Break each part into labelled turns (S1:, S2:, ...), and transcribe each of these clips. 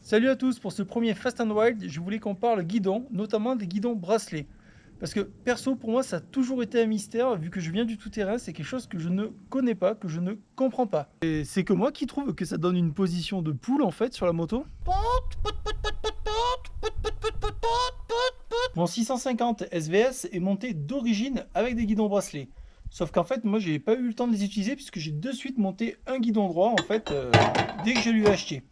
S1: Salut à tous, pour ce premier Fast and Wild, je voulais qu'on parle guidon, notamment des guidons bracelets. Parce que perso, pour moi, ça a toujours été un mystère, vu que je viens du tout-terrain, c'est quelque chose que je ne connais pas, que je ne comprends pas. Et c'est que moi qui trouve que ça donne une position de poule en fait sur la moto. Mon 650 SVS est monté d'origine avec des guidons bracelets. Sauf qu'en fait, moi, j'ai pas eu le temps de les utiliser puisque j'ai de suite monté un guidon droit en fait dès que je l'ai acheté.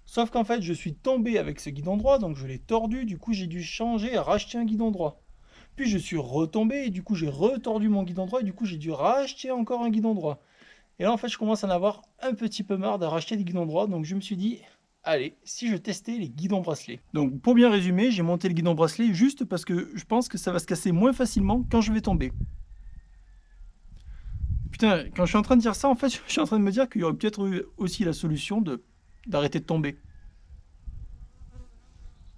S1: Sauf qu'en fait, je suis tombé avec ce guidon droit, donc je l'ai tordu, du coup j'ai dû changer et racheter un guidon droit. Puis je suis retombé et du coup j'ai retordu mon guidon droit et du coup j'ai dû racheter encore un guidon droit. Et là en fait je commence à en avoir un petit peu marre de racheter des guidons droits, donc je me suis dit, allez, si je testais les guidons bracelets. Donc pour bien résumer, j'ai monté le guidon bracelet juste parce que je pense que ça va se casser moins facilement quand je vais tomber. Putain, quand je suis en train de dire ça, en fait, je suis en train de me dire qu'il y aurait peut-être aussi la solution d'arrêter de tomber.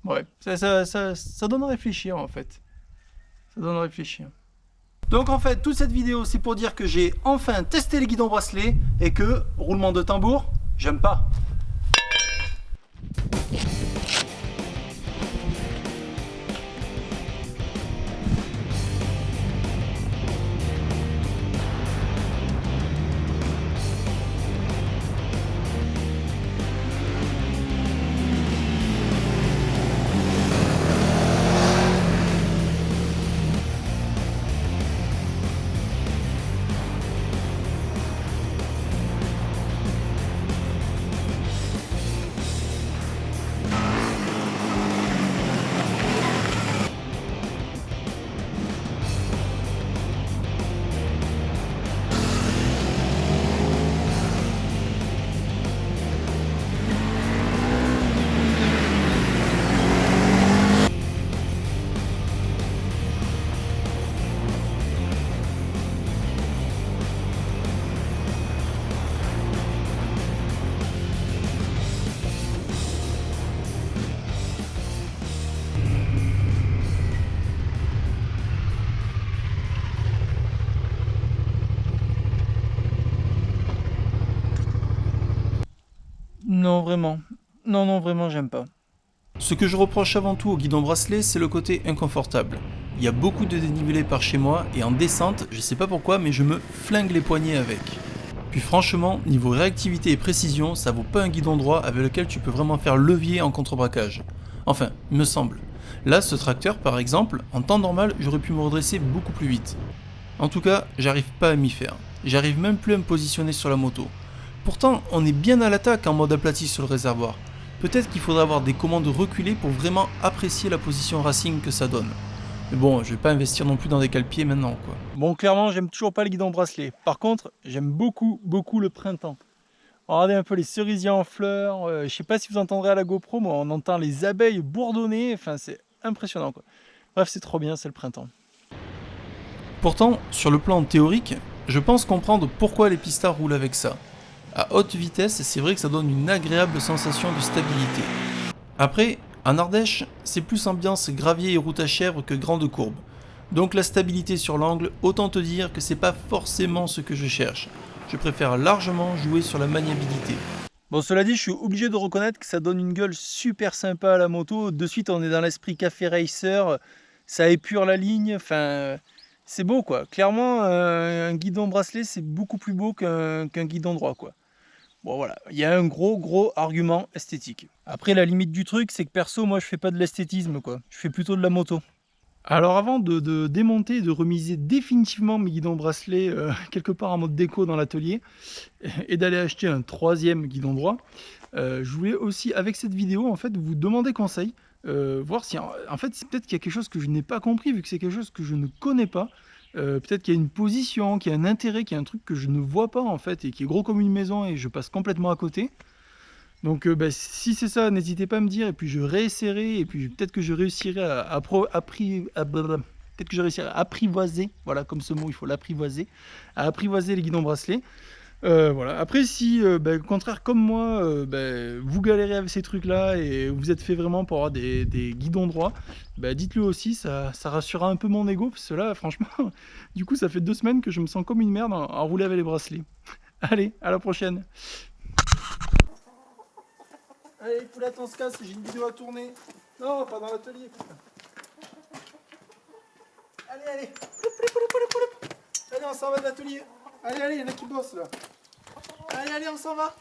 S1: Ouais, ça donne à réfléchir en fait. Ça donne à réfléchir. Donc en fait, toute cette vidéo, c'est pour dire que j'ai enfin testé les guidons bracelets et que, roulement de tambour, j'aime pas. Non, vraiment. Non, non, vraiment, j'aime pas. Ce que je reproche avant tout au guidon bracelet, c'est le côté inconfortable. Il y a beaucoup de dénivelé par chez moi et en descente, je sais pas pourquoi, mais je me flingue les poignets avec. Puis franchement, niveau réactivité et précision, ça vaut pas un guidon droit avec lequel tu peux vraiment faire levier en contrebraquage. Enfin, il me semble. Là, ce tracteur, par exemple, en temps normal, j'aurais pu me redresser beaucoup plus vite. En tout cas, j'arrive pas à m'y faire. J'arrive même plus à me positionner sur la moto. Pourtant, on est bien à l'attaque en mode aplati sur le réservoir. Peut-être qu'il faudrait avoir des commandes reculées pour vraiment apprécier la position racing que ça donne. Mais bon, je vais pas investir non plus dans des cale-pieds maintenant, quoi. Bon, clairement, j'aime toujours pas les guidons bracelets. Par contre, j'aime beaucoup, beaucoup le printemps. Regardez un peu les cerisiers en fleurs. Je sais pas si vous entendrez à la GoPro, mais on entend les abeilles bourdonner. Enfin, c'est impressionnant, quoi. Bref, c'est trop bien, c'est le printemps. Pourtant, sur le plan théorique, je pense comprendre pourquoi les pistards roulent avec ça. À haute vitesse, c'est vrai que ça donne une agréable sensation de stabilité. Après, en Ardèche, c'est plus ambiance gravier et route à chèvre que grande courbe. Donc la stabilité sur l'angle, autant te dire que c'est pas forcément ce que je cherche. Je préfère largement jouer sur la maniabilité. Bon, cela dit, je suis obligé de reconnaître que ça donne une gueule super sympa à la moto. De suite, on est dans l'esprit café racer, ça épure la ligne, enfin... C'est beau, quoi. Clairement, un guidon bracelet, c'est beaucoup plus beau qu'un guidon droit, quoi. Bon voilà, il y a un gros argument esthétique. Après la limite du truc, c'est que perso, moi je fais pas de l'esthétisme quoi, je fais plutôt de la moto. Alors avant de démonter et de remiser définitivement mes guidons bracelets quelque part en mode déco dans l'atelier et d'aller acheter un troisième guidon droit, je voulais aussi avec cette vidéo en fait vous demander conseil, voir si en fait c'est peut-être qu'il y a quelque chose que je n'ai pas compris vu que c'est quelque chose que je ne connais pas. Peut-être qu'il y a une position, qu'il y a un intérêt, qu'il y a un truc que je ne vois pas en fait et qui est gros comme une maison et je passe complètement à côté. Donc si c'est ça, n'hésitez pas à me dire et puis je réessayerai et puis peut-être que je réussirai peut-être que je réussirai à apprivoiser, voilà comme ce mot il faut l'apprivoiser, à apprivoiser les guidons bracelets. Voilà. Après, si au contraire, comme moi, vous galérez avec ces trucs-là et vous êtes fait vraiment pour avoir des guidons droits, dites-le aussi, ça rassurera un peu mon ego, parce que là, franchement, du coup, ça fait 2 semaines que je me sens comme une merde à rouler avec les bracelets. Allez, à la prochaine! Allez, Poulette, on se casse, j'ai une vidéo à tourner. Non, pas dans l'atelier. Allez, allez. Allez, on s'en va de l'atelier. Allez, allez, il y en a qui bossent là. Allez, allez, on s'en va.